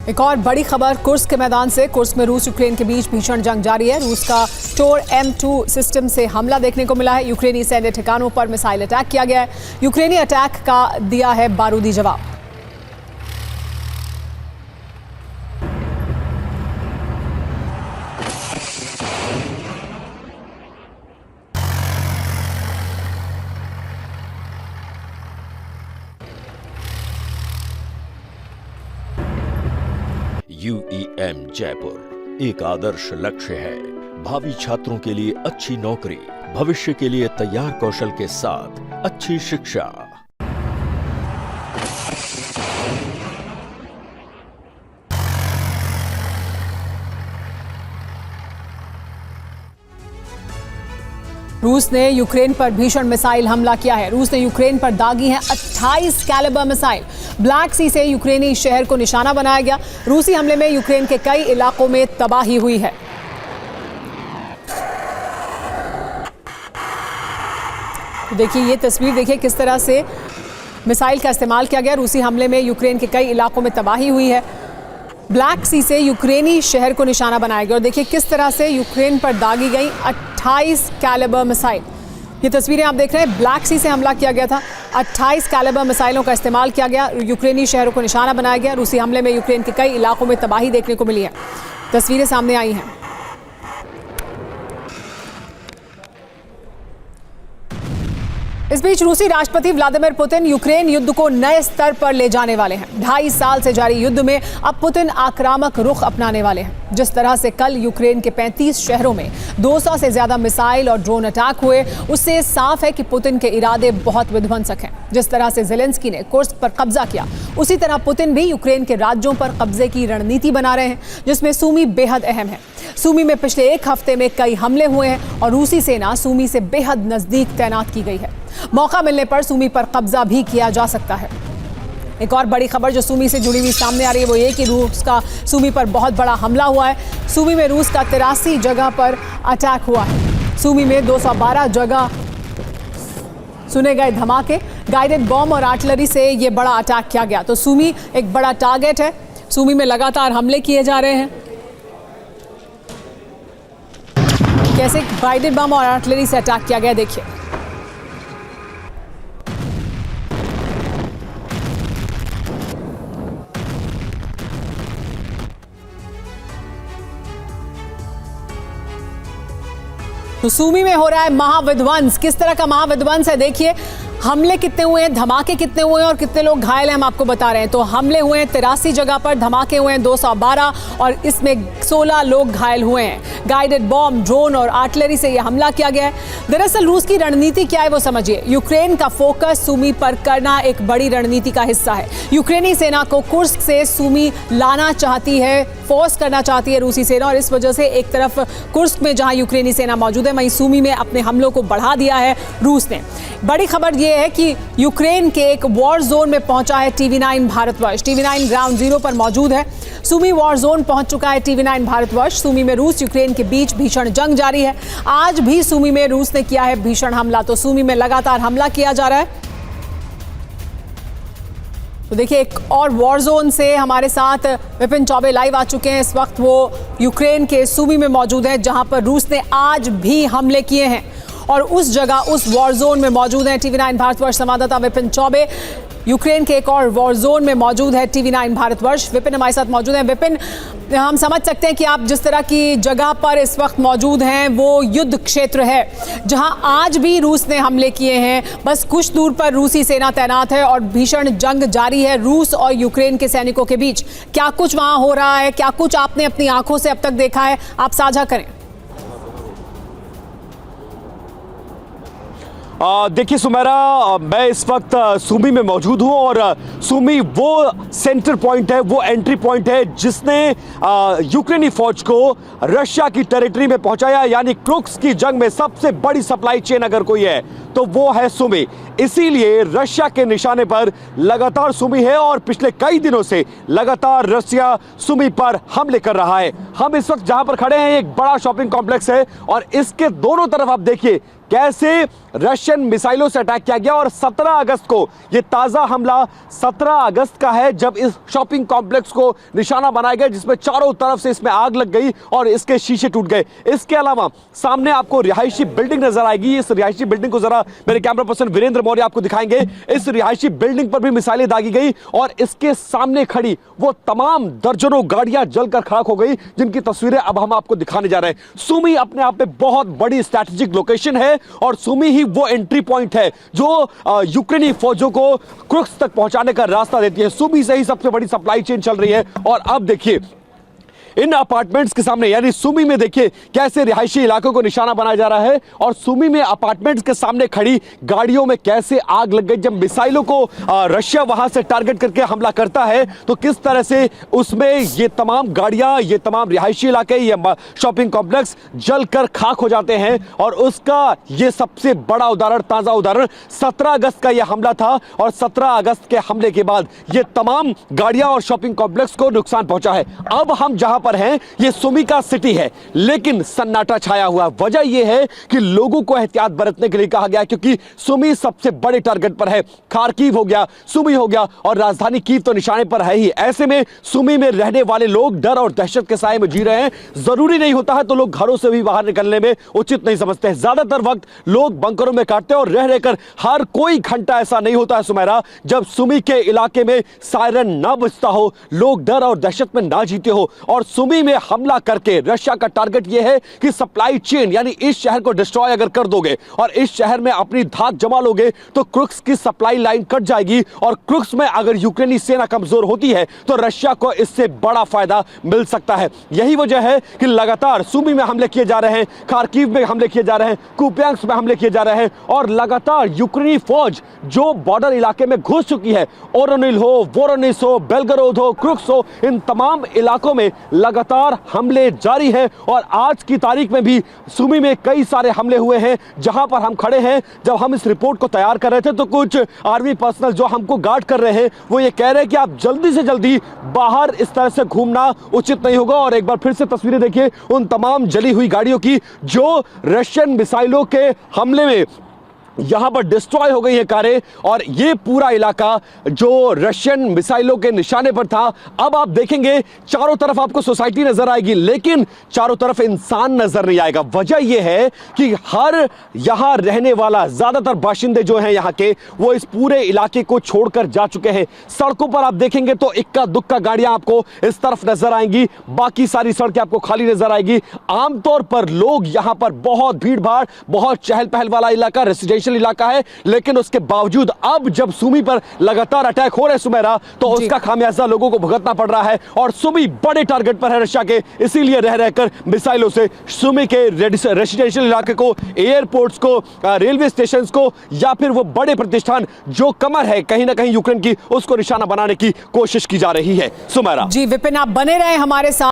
एक और बड़ी खबर कुर्स्क के मैदान से। कुर्स्क में रूस यूक्रेन के बीच भीषण जंग जारी है। रूस का टोर M2 सिस्टम से हमला देखने को मिला है। यूक्रेनी सैन्य ठिकानों पर मिसाइल अटैक किया गया है। यूक्रेनी अटैक का दिया है बारूदी जवाब। UEM जयपुर एक आदर्श लक्ष्य है। भावी छात्रों के लिए अच्छी नौकरी, भविष्य के लिए तैयार कौशल के साथ अच्छी शिक्षा। रूस ने यूक्रेन पर भीषण मिसाइल हमला किया है। रूस ने यूक्रेन पर दागी है 28 कैलिबर मिसाइल। ब्लैक सी से यूक्रेनी शहर को निशाना बनाया गया। रूसी हमले में यूक्रेन के कई इलाकों में तबाही हुई है। देखिए ये तस्वीर, देखिए किस तरह से मिसाइल का इस्तेमाल किया गया। रूसी हमले में यूक्रेन के कई इलाकों में तबाही हुई है। ब्लैक सी से यूक्रेनी शहर को निशाना बनाया गया और देखिए किस तरह से यूक्रेन पर दागी गई 28 कैलिबर मिसाइल। ये तस्वीरें आप देख रहे हैं, ब्लैक सी से हमला किया गया था। 28 कैलिबर मिसाइलों का इस्तेमाल किया गया। यूक्रेनी शहरों को निशाना बनाया गया। रूसी हमले में यूक्रेन के कई इलाकों में तबाही देखने को मिली है। तस्वीरें सामने आई हैं। इस बीच रूसी राष्ट्रपति व्लादिमीर पुतिन यूक्रेन युद्ध को नए स्तर पर ले जाने वाले हैं। 2.5 साल से जारी युद्ध में अब पुतिन आक्रामक रुख अपनाने वाले हैं। जिस तरह से कल यूक्रेन के 35 शहरों में 200 से ज्यादा मिसाइल और ड्रोन अटैक हुए, उससे साफ है कि पुतिन के इरादे बहुत विध्वंसक हैं। जिस तरह से ज़ेलेंस्की ने कुर्स्क पर कब्जा किया, उसी तरह पुतिन भी यूक्रेन के राज्यों पर कब्जे की रणनीति बना रहे हैं, जिसमें सूमी बेहद अहम है। सूमी में पिछले एक हफ्ते में कई हमले हुए हैं और रूसी सेना सूमी से बेहद नजदीक तैनात की गई है। मौका मिलने पर सूमी पर कब्जा भी किया जा सकता है। एक और बड़ी खबर जो सूमी से जुड़ी हुई सामने आ रही है वो ये कि रूस का सूमी पर बहुत बड़ा हमला हुआ है। सूमी में रूस का 83 जगह पर अटैक हुआ है। सूमी में 212 जगह सुने गए धमाके। गाइडेड बॉम्ब और आर्टिलरी से ये बड़ा अटैक किया गया। तो सूमी एक बड़ा टारगेट है। सूमी में लगातार हमले किए जा रहे हैं। कैसे गाइडेड बम और आर्टिलरी से अटैक किया गया देखिए। तो सूमी में हो रहा है महाविध्वंस। किस तरह का महाविध्वंस है देखिए। हमले कितने हुए हैं, धमाके कितने हुए हैं और कितने लोग घायल हैं हम आपको बता रहे हैं। तो हमले हुए हैं 83 जगह पर, धमाके हुए हैं 212 और इसमें 16 लोग घायल हुए हैं। गाइडेड बॉम्ब, ड्रोन और आर्टिलरी से यह हमला किया गया है। दरअसल रूस की रणनीति क्या है वो समझिए। यूक्रेन का फोकस सूमी पर करना एक बड़ी रणनीति का हिस्सा है। यूक्रेनी सेना को कुर्स्क से सूमी लाना चाहती है, फोर्स करना चाहती है रूसी सेना, और इस वजह से एक तरफ कुर्स्क में जहां यूक्रेनी सेना मौजूद है, वहीं सूमी में अपने हमलों को बढ़ा दिया है रूस ने। बड़ी खबर यह है कि यूक्रेन के एक वॉर जोन में पहुंचा है TV9 Bharatvarsh. TV9 ground zero पर मौजूद है। सूमी वॉर जोन पहुंच चुका है TV9 भारतवर्ष। सूमी में रूस यूक्रेन के बीच भीषण जंग जारी है। आज भी सूमी में रूस ने किया है भीषण हमला। तो सूमी में लगातार हमला किया जा रहा है। तो देखिए एक और वॉर जोन से हमारे साथ विपिन चौबे लाइव आ चुके हैं। इस वक्त वो यूक्रेन के सूमी में मौजूद हैं, जहां पर रूस ने आज भी हमले किए हैं और उस जगह, उस वॉर जोन में मौजूद हैं TV9 भारतवर्ष संवाददाता विपिन चौबे। यूक्रेन के एक और वॉर जोन में मौजूद है TV9 भारतवर्ष। विपिन हमारे साथ मौजूद हैं। विपिन, हम समझ सकते हैं कि आप जिस तरह की जगह पर इस वक्त मौजूद हैं वो युद्ध क्षेत्र है, जहां आज भी रूस ने हमले किए हैं। बस कुछ दूर पर रूसी सेना तैनात है और भीषण जंग जारी है रूस और यूक्रेन के सैनिकों के बीच। क्या कुछ वहां हो रहा है, क्या कुछ आपने अपनी आंखों से अब तक देखा है, आप साझा करें। देखिए सुमेरा, मैं इस वक्त सूमी में मौजूद हूं और सूमी वो सेंटर पॉइंट है, वो एंट्री पॉइंट है जिसने यूक्रेनी फौज को रशिया की टेरिटरी में पहुंचाया। यानी कुर्स्क की जंग में सबसे बड़ी सप्लाई चेन अगर कोई है तो वो है सूमी। इसीलिए रशिया के निशाने पर लगातार सुमी है और पिछले कई दिनों से लगातार रशिया सुमी पर हमले कर रहा है। हम इस वक्त जहां पर खड़े हैं एक बड़ा शॉपिंग कॉम्प्लेक्स है और इसके दोनों तरफ आप देखिए कैसे रशियन मिसाइलों से अटैक किया गया। और 17 अगस्त को ये ताजा हमला 17 अगस्त का है जब इस शॉपिंग कॉम्प्लेक्स को निशाना बनाया गया, जिसमें चारों तरफ से इसमें आग लग गई और इसके शीशे टूट गए। इसके अलावा सामने आपको रिहायशी बिल्डिंग नजर आएगी। इस रिहायशी बिल्डिंग को जरा मेरे कैमरा पर्सन वीरेंद्र मौर्य आपको दिखाएंगे। इस रिहायशी बिल्डिंग पर भी मिसाइलें दागी गई और इसके सामने खड़ी वो तमाम दर्जनों गाड़ियां जलकर खाक हो गई, जिनकी तस्वीरें अब हम आपको दिखाने जा रहे हैं। सुमी अपने आप में बहुत बड़ी स्ट्रैटेजिक लोकेशन है और सुमी ही वो एंट्री पॉइंट है जो यूक्रेनी फौजों को क्रुक्स तक पहुंचाने का रास्ता देती है। सुमी से ही सबसे बड़ी सप्लाई चेन चल रही है। और अब देखिए इन अपार्टमेंट्स के सामने यानी सुमी में देखिए कैसे रिहायशी इलाकों को निशाना बनाया जा रहा है और सुमी में अपार्टमेंट्स के सामने खड़ी गाड़ियों में कैसे आग लग गई। जब मिसाइलों को रशिया वहां से टारगेट करके हमला करता है तो किस तरह से उसमें ये तमाम गाड़ियां, ये तमाम रिहायशी इलाके, ये शॉपिंग कॉम्प्लेक्स जलकर खाक हो जाते हैं। और उसका ये सबसे बड़ा उदाहरण, ताजा उदाहरण 17 अगस्त का यह हमला था और 17 अगस्त के हमले के बाद ये तमाम गाड़ियां और शॉपिंग कॉम्प्लेक्स को नुकसान पहुंचा है। अब हम जहां पर हैं ये सुमी का सिटी है, लेकिन सन्नाटा छाया हुआ। वजह यह है कि लोगों को एहतियात बरतने के लिए कहा गया, क्योंकि सुमी सबसे बड़े टारगेट पर है। खार्किव हो गया, सुमी हो गया और राजधानी कीव तो निशाने पर है ही। ऐसे में सुमी में रहने वाले लोग डर और दहशत के साए में जी रहे हैं। जरूरी नहीं होता है तो लोग घरों से भी बाहर निकलने में उचित नहीं समझते। ज्यादातर वक्त लोग बंकरों में काटते हैं और रह रहकर हर कोई घंटा ऐसा नहीं होता है सुमेरा जब सुमी के इलाके में सायरन ना बजता हो, लोग डर और दहशत में ना जीते हो। और सुमी में हमला करके रशिया का टारगेट यह है कि सप्लाई चेन यानी इस शहर को डिस्ट्रॉय अगर कर दोगे और इस शहर में अपनी धाक जमा लोगे तो क्रुक्स की सप्लाई लाइन कट जाएगी। और क्रुक्स में अगर यूक्रेनी सेना कमजोर होती है तो रशिया को इससे बड़ा फायदा मिल सकता है। यही वजह है कि लगातार सुमी में हमले किए जा रहे हैं, खार्किव में हमले किए जा रहे हैं, कुपियांस्क में हमले किए जा रहे हैं और लगातार यूक्रेनी फौज जो बॉर्डर इलाके में घुस चुकी है, ओरोनिल हो, वोरोनिस हो, बेलगरोद हो, क्रुक्स हो, इन तमाम इलाकों में लगातार हमले जारी हैं। और आज की तारीख में भी सुमी में कई सारे हमले हुए हैं। जहां पर हम खड़े हैं, जब हम इस रिपोर्ट को तैयार कर रहे थे तो कुछ आर्मी पर्सनल जो हमको गार्ड कर रहे हैं वो ये कह रहे हैं कि आप जल्दी से जल्दी बाहर इस तरह से घूमना उचित नहीं होगा। और एक बार फिर से तस्वीरें देखिए उन तमाम जली हुई गाड़ियों की जो रशियन मिसाइलों के हमले में यहां पर डिस्ट्रॉय हो गई है कारें और ये पूरा इलाका जो रशियन मिसाइलों के निशाने पर था। अब आप देखेंगे चारों तरफ आपको सोसाइटी नजर आएगी, लेकिन चारों तरफ इंसान नजर नहीं आएगा। वजह यह है कि हर यहां रहने वाला ज्यादातर बाशिंदे जो हैं यहां के, वो इस पूरे इलाके को छोड़कर जा चुके हैं। सड़कों पर आप देखेंगे तो इक्का दुक्का गाड़ियां आपको इस तरफ नजर आएंगी, बाकी सारी सड़कें आपको खाली नजर आएगी। आमतौर पर लोग यहां पर बहुत भीड़ भाड़, बहुत चहल पहल वाला इलाका, रेसिडेंशियल इलाका है, लेकिन उसके बावजूद अब जब सुमी पर लगातार अटैक हो रहे सुमेरा तो उसका खामियाजा लोगों को भुगतना पड़ रहा है। और सुमी बड़े टारगेट पर है रशिया के, इसीलिए रह रहकर मिसाइलों से सुमी के रेसिडेंशियल इलाके को, एयरपोर्ट्स को, रेलवे स्टेशन को या फिर वो बड़े प्रतिष्ठान जो कमर है कहीं ना कहीं यूक्रेन की, उसको निशाना बनाने की कोशिश की जा रही है। सुमेरा जी विपिन, आप बने रहे हमारे साथ।